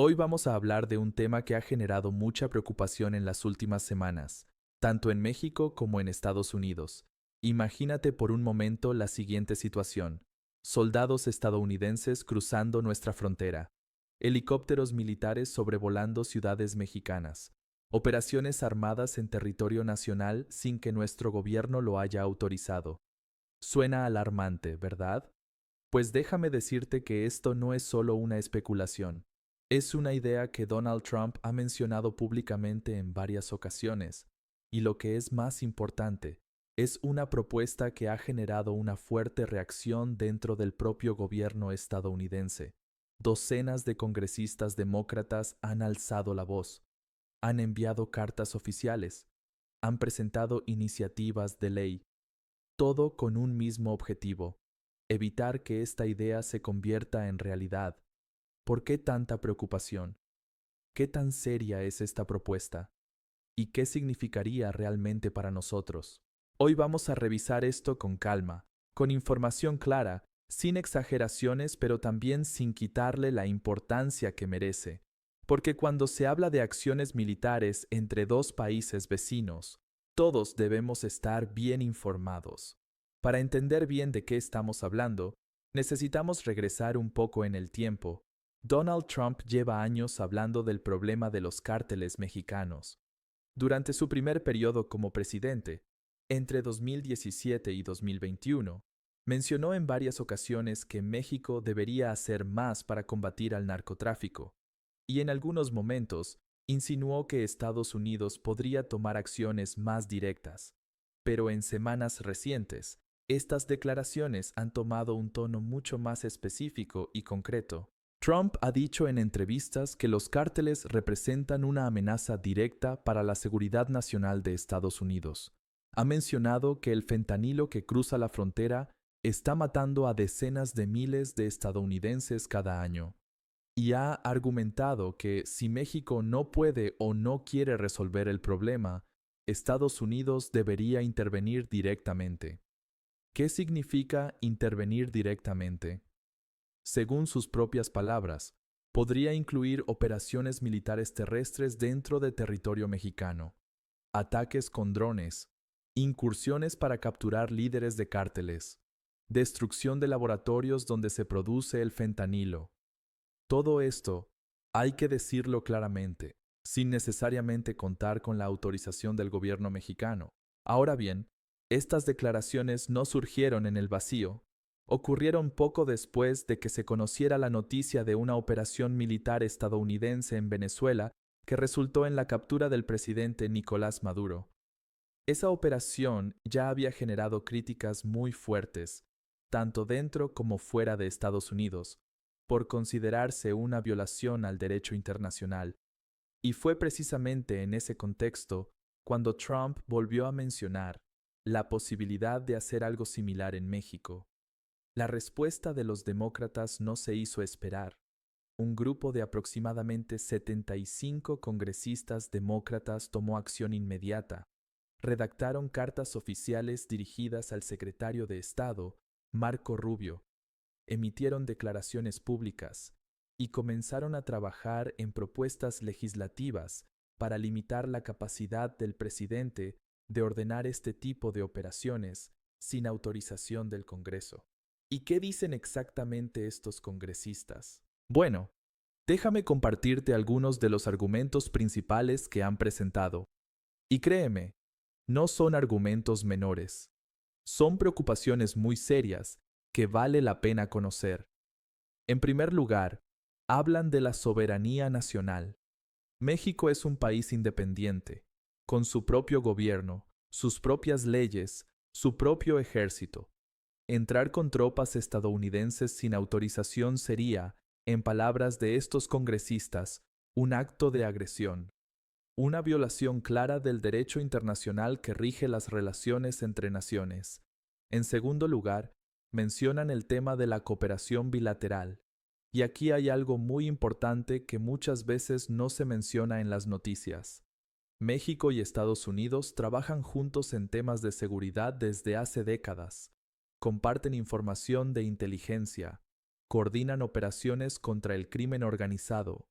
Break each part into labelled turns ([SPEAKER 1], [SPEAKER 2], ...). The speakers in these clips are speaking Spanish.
[SPEAKER 1] Hoy vamos a hablar de un tema que ha generado mucha preocupación en las últimas semanas, tanto en México como en Estados Unidos. Imagínate por un momento la siguiente situación. Soldados estadounidenses cruzando nuestra frontera. Helicópteros militares sobrevolando ciudades mexicanas. Operaciones armadas en territorio nacional sin que nuestro gobierno lo haya autorizado. Suena alarmante, ¿verdad? Pues déjame decirte que esto no es solo una especulación. Es una idea que Donald Trump ha mencionado públicamente en varias ocasiones, y lo que es más importante, es una propuesta que ha generado una fuerte reacción dentro del propio gobierno estadounidense. Docenas de congresistas demócratas han alzado la voz, han enviado cartas oficiales, han presentado iniciativas de ley, todo con un mismo objetivo: evitar que esta idea se convierta en realidad. ¿Por qué tanta preocupación? ¿Qué tan seria es esta propuesta? ¿Y qué significaría realmente para nosotros? Hoy vamos a revisar esto con calma, con información clara, sin exageraciones, pero también sin quitarle la importancia que merece. Porque cuando se habla de acciones militares entre dos países vecinos, todos debemos estar bien informados. Para entender bien de qué estamos hablando, necesitamos regresar un poco en el tiempo. Donald Trump lleva años hablando del problema de los cárteles mexicanos. Durante su primer periodo como presidente, entre 2017 y 2021, mencionó en varias ocasiones que México debería hacer más para combatir al narcotráfico, y en algunos momentos insinuó que Estados Unidos podría tomar acciones más directas. Pero en semanas recientes, estas declaraciones han tomado un tono mucho más específico y concreto. Trump ha dicho en entrevistas que los cárteles representan una amenaza directa para la seguridad nacional de Estados Unidos. Ha mencionado que el fentanilo que cruza la frontera está matando a decenas de miles de estadounidenses cada año. Y ha argumentado que si México no puede o no quiere resolver el problema, Estados Unidos debería intervenir directamente. ¿Qué significa intervenir directamente? Según sus propias palabras, podría incluir operaciones militares terrestres dentro de territorio mexicano, ataques con drones, incursiones para capturar líderes de cárteles, destrucción de laboratorios donde se produce el fentanilo. Todo esto, hay que decirlo claramente, sin necesariamente contar con la autorización del gobierno mexicano. Ahora bien, estas declaraciones no surgieron en el vacío. Ocurrieron poco después de que se conociera la noticia de una operación militar estadounidense en Venezuela que resultó en la captura del presidente Nicolás Maduro. Esa operación ya había generado críticas muy fuertes, tanto dentro como fuera de Estados Unidos, por considerarse una violación al derecho internacional. Y fue precisamente en ese contexto cuando Trump volvió a mencionar la posibilidad de hacer algo similar en México. La respuesta de los demócratas no se hizo esperar. Un grupo de aproximadamente 75 congresistas demócratas tomó acción inmediata. Redactaron cartas oficiales dirigidas al secretario de Estado, Marco Rubio, emitieron declaraciones públicas y comenzaron a trabajar en propuestas legislativas para limitar la capacidad del presidente de ordenar este tipo de operaciones sin autorización del Congreso. ¿Y qué dicen exactamente estos congresistas? Bueno, déjame compartirte algunos de los argumentos principales que han presentado. Y créeme, no son argumentos menores. Son preocupaciones muy serias que vale la pena conocer. En primer lugar, hablan de la soberanía nacional. México es un país independiente, con su propio gobierno, sus propias leyes, su propio ejército. Entrar con tropas estadounidenses sin autorización sería, en palabras de estos congresistas, un acto de agresión, una violación clara del derecho internacional que rige las relaciones entre naciones. En segundo lugar, mencionan el tema de la cooperación bilateral. Y aquí hay algo muy importante que muchas veces no se menciona en las noticias. México y Estados Unidos trabajan juntos en temas de seguridad desde hace décadas. Comparten información de inteligencia, coordinan operaciones contra el crimen organizado,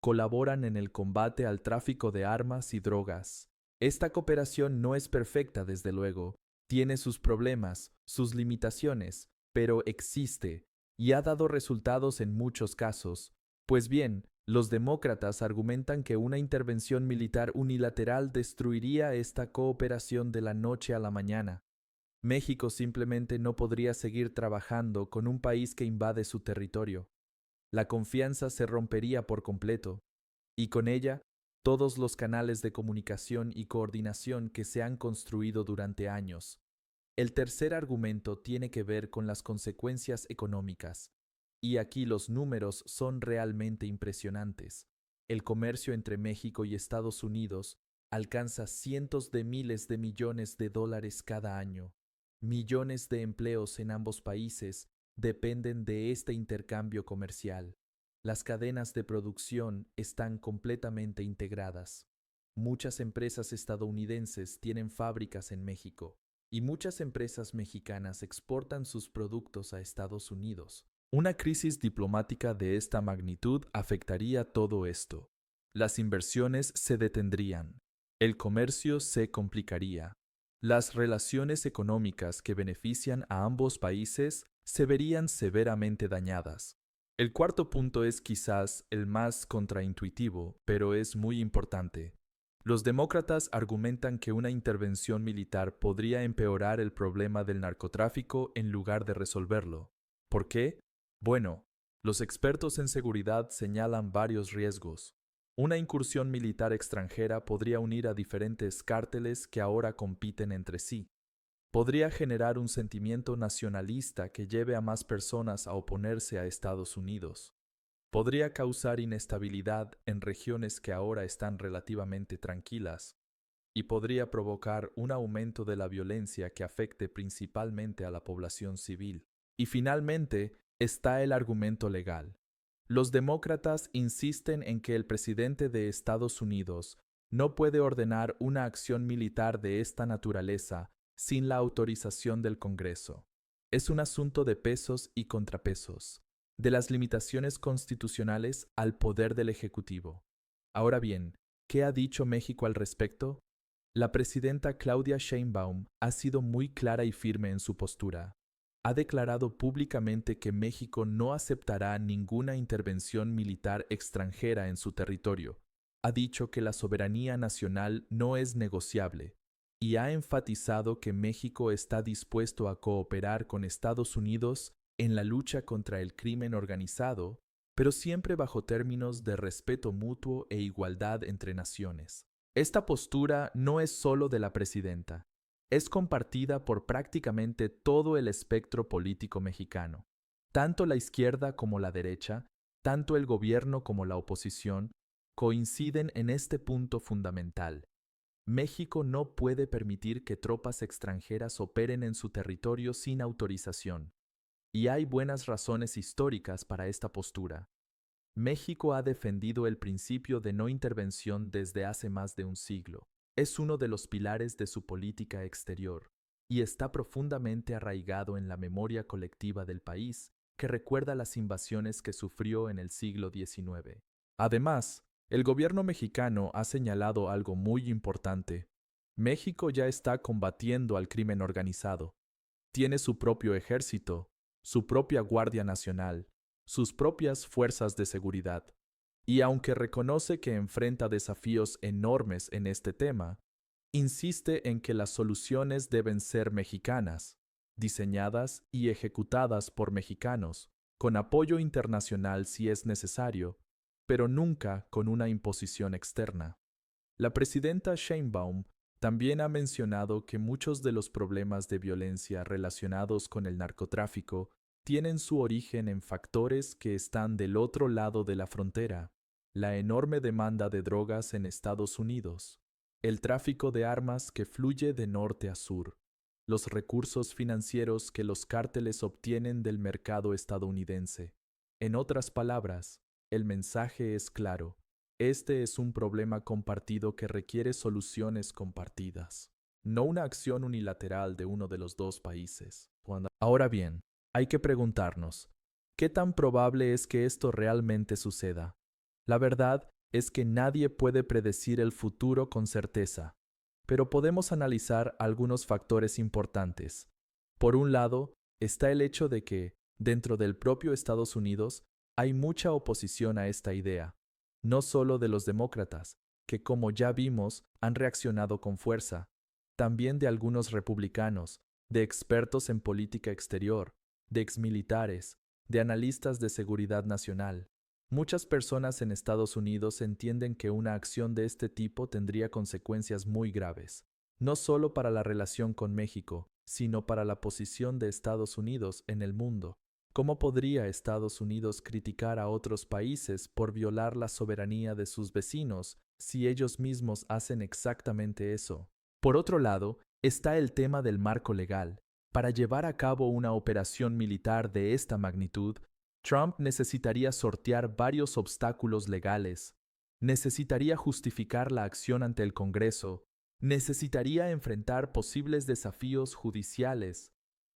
[SPEAKER 1] colaboran en el combate al tráfico de armas y drogas. Esta cooperación no es perfecta, desde luego, tiene sus problemas, sus limitaciones, pero existe y ha dado resultados en muchos casos. Pues bien, los demócratas argumentan que una intervención militar unilateral destruiría esta cooperación de la noche a la mañana. México simplemente no podría seguir trabajando con un país que invade su territorio. La confianza se rompería por completo, y con ella, todos los canales de comunicación y coordinación que se han construido durante años. El tercer argumento tiene que ver con las consecuencias económicas, y aquí los números son realmente impresionantes. El comercio entre México y Estados Unidos alcanza cientos de miles de millones de dólares cada año. Millones de empleos en ambos países dependen de este intercambio comercial. Las cadenas de producción están completamente integradas. Muchas empresas estadounidenses tienen fábricas en México y muchas empresas mexicanas exportan sus productos a Estados Unidos. Una crisis diplomática de esta magnitud afectaría todo esto. Las inversiones se detendrían. El comercio se complicaría. Las relaciones económicas que benefician a ambos países se verían severamente dañadas. El cuarto punto es quizás el más contraintuitivo, pero es muy importante. Los demócratas argumentan que una intervención militar podría empeorar el problema del narcotráfico en lugar de resolverlo. ¿Por qué? Bueno, los expertos en seguridad señalan varios riesgos. Una incursión militar extranjera podría unir a diferentes cárteles que ahora compiten entre sí. Podría generar un sentimiento nacionalista que lleve a más personas a oponerse a Estados Unidos. Podría causar inestabilidad en regiones que ahora están relativamente tranquilas y podría provocar un aumento de la violencia que afecte principalmente a la población civil. Y finalmente está el argumento legal. Los demócratas insisten en que el presidente de Estados Unidos no puede ordenar una acción militar de esta naturaleza sin la autorización del Congreso. Es un asunto de pesos y contrapesos, de las limitaciones constitucionales al poder del Ejecutivo. Ahora bien, ¿qué ha dicho México al respecto? La presidenta Claudia Sheinbaum ha sido muy clara y firme en su postura. Ha declarado públicamente que México no aceptará ninguna intervención militar extranjera en su territorio. Ha dicho que la soberanía nacional no es negociable y ha enfatizado que México está dispuesto a cooperar con Estados Unidos en la lucha contra el crimen organizado, pero siempre bajo términos de respeto mutuo e igualdad entre naciones. Esta postura no es solo de la presidenta, es compartida por prácticamente todo el espectro político mexicano. Tanto la izquierda como la derecha, tanto el gobierno como la oposición, coinciden en este punto fundamental. México no puede permitir que tropas extranjeras operen en su territorio sin autorización. Y hay buenas razones históricas para esta postura. México ha defendido el principio de no intervención desde hace más de un siglo. Es uno de los pilares de su política exterior y está profundamente arraigado en la memoria colectiva del país, que recuerda las invasiones que sufrió en el siglo XIX. Además, el gobierno mexicano ha señalado algo muy importante. México ya está combatiendo al crimen organizado. Tiene su propio ejército, su propia Guardia Nacional, sus propias fuerzas de seguridad. Y aunque reconoce que enfrenta desafíos enormes en este tema, insiste en que las soluciones deben ser mexicanas, diseñadas y ejecutadas por mexicanos, con apoyo internacional si es necesario, pero nunca con una imposición externa. La presidenta Sheinbaum también ha mencionado que muchos de los problemas de violencia relacionados con el narcotráfico tienen su origen en factores que están del otro lado de la frontera: la enorme demanda de drogas en Estados Unidos, el tráfico de armas que fluye de norte a sur, los recursos financieros que los cárteles obtienen del mercado estadounidense. En otras palabras, el mensaje es claro: este es un problema compartido que requiere soluciones compartidas, no una acción unilateral de uno de los dos países. Ahora bien, hay que preguntarnos, ¿qué tan probable es que esto realmente suceda? La verdad es que nadie puede predecir el futuro con certeza, pero podemos analizar algunos factores importantes. Por un lado, está el hecho de que, dentro del propio Estados Unidos, hay mucha oposición a esta idea, no solo de los demócratas, que como ya vimos han reaccionado con fuerza, también de algunos republicanos, de expertos en política exterior, de exmilitares, de analistas de seguridad nacional. Muchas personas en Estados Unidos entienden que una acción de este tipo tendría consecuencias muy graves, no solo para la relación con México, sino para la posición de Estados Unidos en el mundo. ¿Cómo podría Estados Unidos criticar a otros países por violar la soberanía de sus vecinos si ellos mismos hacen exactamente eso? Por otro lado, está el tema del marco legal. Para llevar a cabo una operación militar de esta magnitud, Trump necesitaría sortear varios obstáculos legales, necesitaría justificar la acción ante el Congreso, necesitaría enfrentar posibles desafíos judiciales,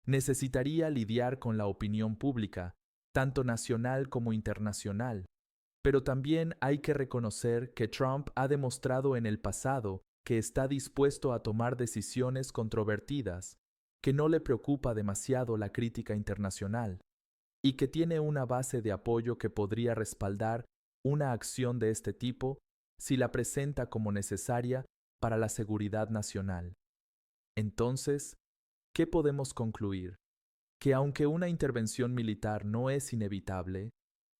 [SPEAKER 1] necesitaría lidiar con la opinión pública, tanto nacional como internacional. Pero también hay que reconocer que Trump ha demostrado en el pasado que está dispuesto a tomar decisiones controvertidas, que no le preocupa demasiado la crítica internacional y que tiene una base de apoyo que podría respaldar una acción de este tipo si la presenta como necesaria para la seguridad nacional. Entonces, ¿qué podemos concluir? Que aunque una intervención militar no es inevitable,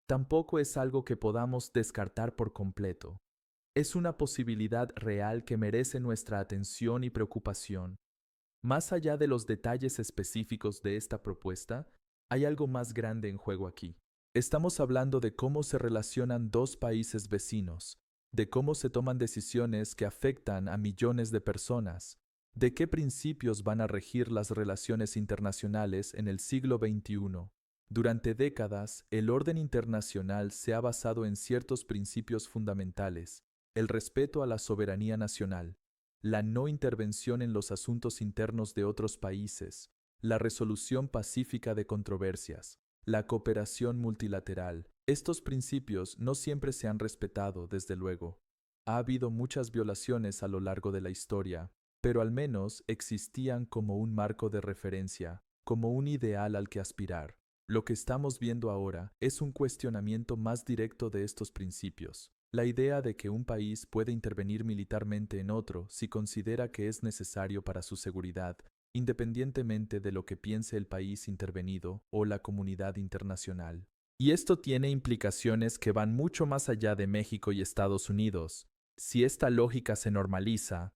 [SPEAKER 1] tampoco es algo que podamos descartar por completo. Es una posibilidad real que merece nuestra atención y preocupación. Más allá de los detalles específicos de esta propuesta, hay algo más grande en juego aquí. Estamos hablando de cómo se relacionan dos países vecinos, de cómo se toman decisiones que afectan a millones de personas, de qué principios van a regir las relaciones internacionales en el siglo XXI. Durante décadas, el orden internacional se ha basado en ciertos principios fundamentales: el respeto a la soberanía nacional, la no intervención en los asuntos internos de otros países, la resolución pacífica de controversias, la cooperación multilateral. Estos principios no siempre se han respetado, desde luego. Ha habido muchas violaciones a lo largo de la historia, pero al menos existían como un marco de referencia, como un ideal al que aspirar. Lo que estamos viendo ahora es un cuestionamiento más directo de estos principios. La idea de que un país puede intervenir militarmente en otro si considera que es necesario para su seguridad, independientemente de lo que piense el país intervenido o la comunidad internacional. Y esto tiene implicaciones que van mucho más allá de México y Estados Unidos. Si esta lógica se normaliza,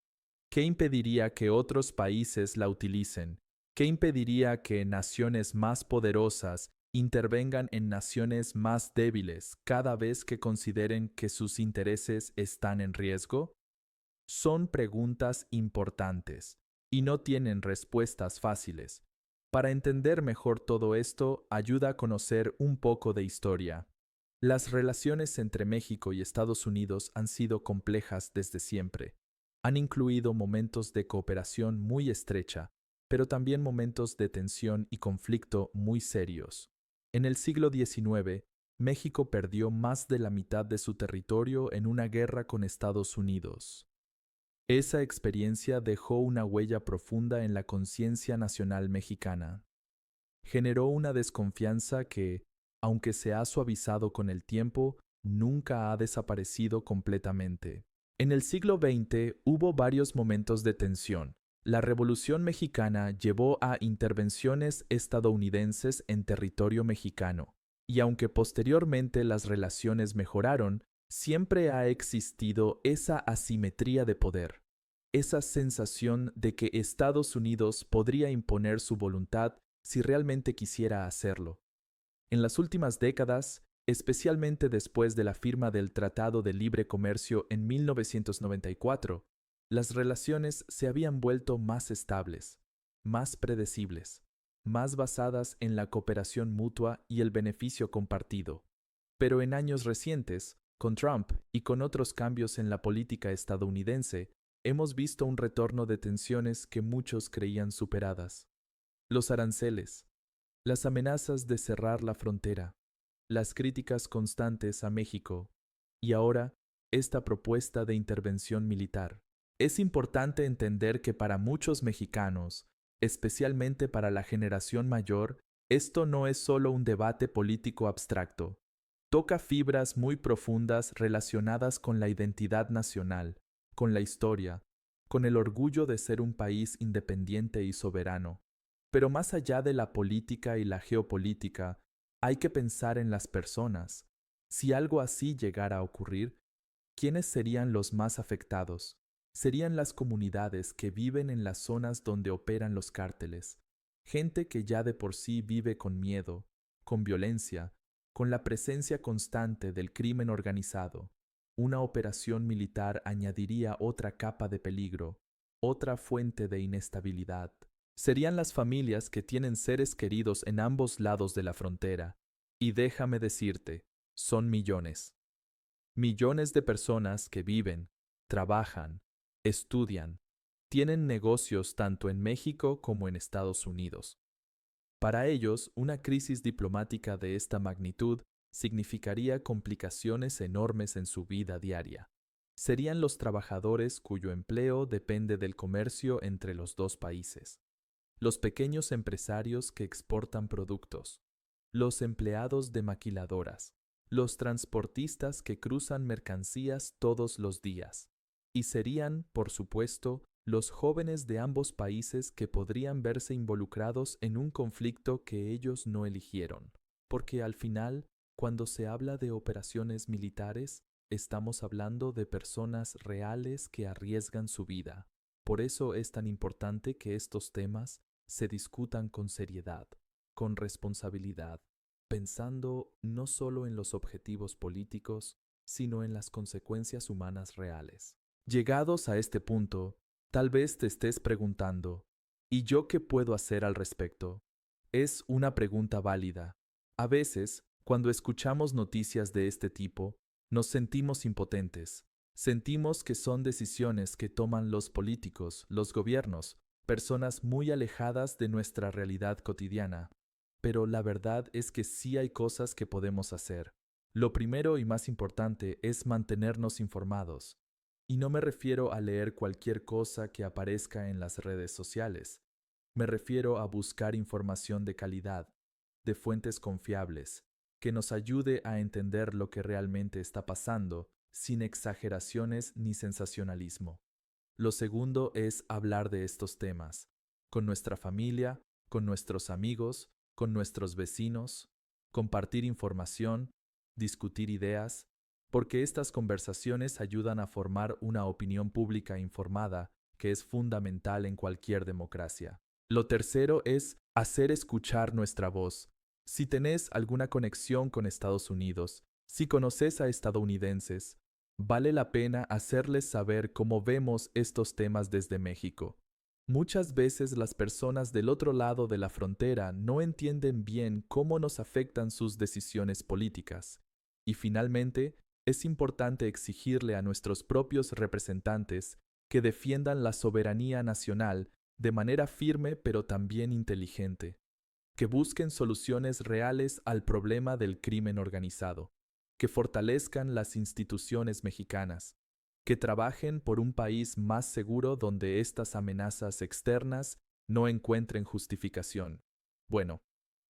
[SPEAKER 1] ¿qué impediría que otros países la utilicen? ¿Qué impediría que naciones más poderosas intervengan en naciones más débiles cada vez que consideren que sus intereses están en riesgo? Son preguntas importantes y no tienen respuestas fáciles. Para entender mejor todo esto, ayuda a conocer un poco de historia. Las relaciones entre México y Estados Unidos han sido complejas desde siempre. Han incluido momentos de cooperación muy estrecha, pero también momentos de tensión y conflicto muy serios. En el siglo XIX, México perdió más de la mitad de su territorio en una guerra con Estados Unidos. Esa experiencia dejó una huella profunda en la conciencia nacional mexicana. Generó una desconfianza que, aunque se ha suavizado con el tiempo, nunca ha desaparecido completamente. En el siglo XX hubo varios momentos de tensión. La Revolución Mexicana llevó a intervenciones estadounidenses en territorio mexicano, y aunque posteriormente las relaciones mejoraron, siempre ha existido esa asimetría de poder, esa sensación de que Estados Unidos podría imponer su voluntad si realmente quisiera hacerlo. En las últimas décadas, especialmente después de la firma del Tratado de Libre Comercio en 1994, las relaciones se habían vuelto más estables, más predecibles, más basadas en la cooperación mutua y el beneficio compartido. Pero en años recientes, con Trump y con otros cambios en la política estadounidense, hemos visto un retorno de tensiones que muchos creían superadas. Los aranceles, las amenazas de cerrar la frontera, las críticas constantes a México y ahora esta propuesta de intervención militar. Es importante entender que para muchos mexicanos, especialmente para la generación mayor, esto no es solo un debate político abstracto. Toca fibras muy profundas relacionadas con la identidad nacional, con la historia, con el orgullo de ser un país independiente y soberano. Pero más allá de la política y la geopolítica, hay que pensar en las personas. Si algo así llegara a ocurrir, ¿quiénes serían los más afectados? Serían las comunidades que viven en las zonas donde operan los cárteles, gente que ya de por sí vive con miedo, con violencia, con la presencia constante del crimen organizado. Una operación militar añadiría otra capa de peligro, otra fuente de inestabilidad. Serían las familias que tienen seres queridos en ambos lados de la frontera, y déjame decirte, son millones. Millones de personas que viven, trabajan, estudian, tienen negocios tanto en México como en Estados Unidos. Para ellos, una crisis diplomática de esta magnitud significaría complicaciones enormes en su vida diaria. Serían los trabajadores cuyo empleo depende del comercio entre los dos países, los pequeños empresarios que exportan productos, los empleados de maquiladoras, los transportistas que cruzan mercancías todos los días, y serían, por supuesto, los jóvenes de ambos países que podrían verse involucrados en un conflicto que ellos no eligieron, porque al final, cuando se habla de operaciones militares, estamos hablando de personas reales que arriesgan su vida. Por eso es tan importante que estos temas se discutan con seriedad, con responsabilidad, pensando no solo en los objetivos políticos, sino en las consecuencias humanas reales. Llegados a este punto, tal vez te estés preguntando, ¿y yo qué puedo hacer al respecto? Es una pregunta válida. A veces, cuando escuchamos noticias de este tipo, nos sentimos impotentes. Sentimos que son decisiones que toman los políticos, los gobiernos, personas muy alejadas de nuestra realidad cotidiana. Pero la verdad es que sí hay cosas que podemos hacer. Lo primero y más importante es mantenernos informados. Y no me refiero a leer cualquier cosa que aparezca en las redes sociales. Me refiero a buscar información de calidad, de fuentes confiables, que nos ayude a entender lo que realmente está pasando, sin exageraciones ni sensacionalismo. Lo segundo es hablar de estos temas, con nuestra familia, con nuestros amigos, con nuestros vecinos, compartir información, discutir ideas, porque estas conversaciones ayudan a formar una opinión pública informada que es fundamental en cualquier democracia. Lo tercero es hacer escuchar nuestra voz. Si tenés alguna conexión con Estados Unidos, si conoces a estadounidenses, vale la pena hacerles saber cómo vemos estos temas desde México. Muchas veces las personas del otro lado de la frontera no entienden bien cómo nos afectan sus decisiones políticas. Y finalmente, es importante exigirle a nuestros propios representantes que defiendan la soberanía nacional de manera firme pero también inteligente, que busquen soluciones reales al problema del crimen organizado, que fortalezcan las instituciones mexicanas, que trabajen por un país más seguro donde estas amenazas externas no encuentren justificación. Bueno,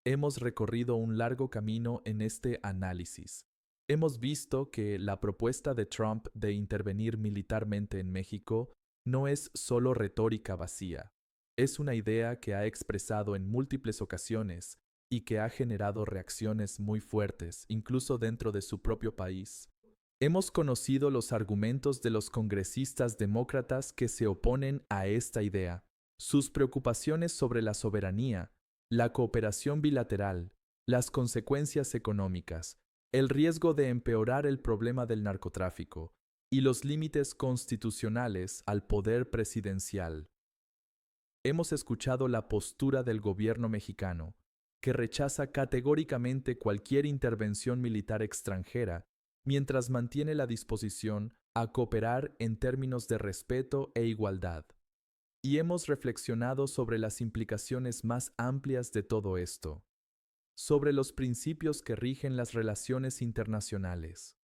[SPEAKER 1] hemos recorrido un largo camino en este análisis. Hemos visto que la propuesta de Trump de intervenir militarmente en México no es solo retórica vacía. Es una idea que ha expresado en múltiples ocasiones y que ha generado reacciones muy fuertes, incluso dentro de su propio país. Hemos conocido los argumentos de los congresistas demócratas que se oponen a esta idea, sus preocupaciones sobre la soberanía, la cooperación bilateral, las consecuencias económicas, el riesgo de empeorar el problema del narcotráfico y los límites constitucionales al poder presidencial. Hemos escuchado la postura del gobierno mexicano, que rechaza categóricamente cualquier intervención militar extranjera, mientras mantiene la disposición a cooperar en términos de respeto e igualdad. Y hemos reflexionado sobre las implicaciones más amplias de todo esto, sobre los principios que rigen las relaciones internacionales,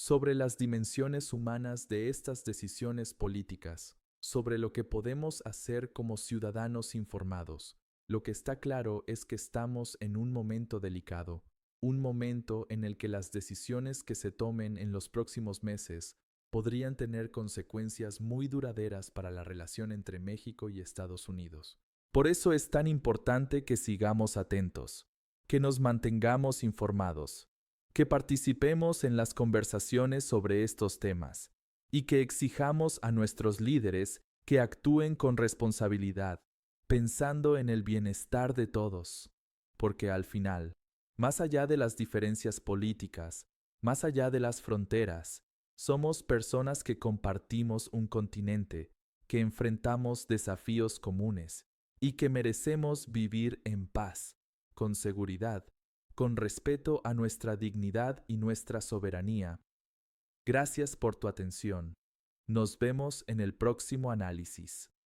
[SPEAKER 1] sobre las dimensiones humanas de estas decisiones políticas, sobre lo que podemos hacer como ciudadanos informados. Lo que está claro es que estamos en un momento delicado, un momento en el que las decisiones que se tomen en los próximos meses podrían tener consecuencias muy duraderas para la relación entre México y Estados Unidos. Por eso es tan importante que sigamos atentos, que nos mantengamos informados, que participemos en las conversaciones sobre estos temas y que exijamos a nuestros líderes que actúen con responsabilidad, pensando en el bienestar de todos, porque al final, más allá de las diferencias políticas, más allá de las fronteras, somos personas que compartimos un continente, que enfrentamos desafíos comunes y que merecemos vivir en paz, con seguridad, con respeto a nuestra dignidad y nuestra soberanía. Gracias por tu atención. Nos vemos en el próximo análisis.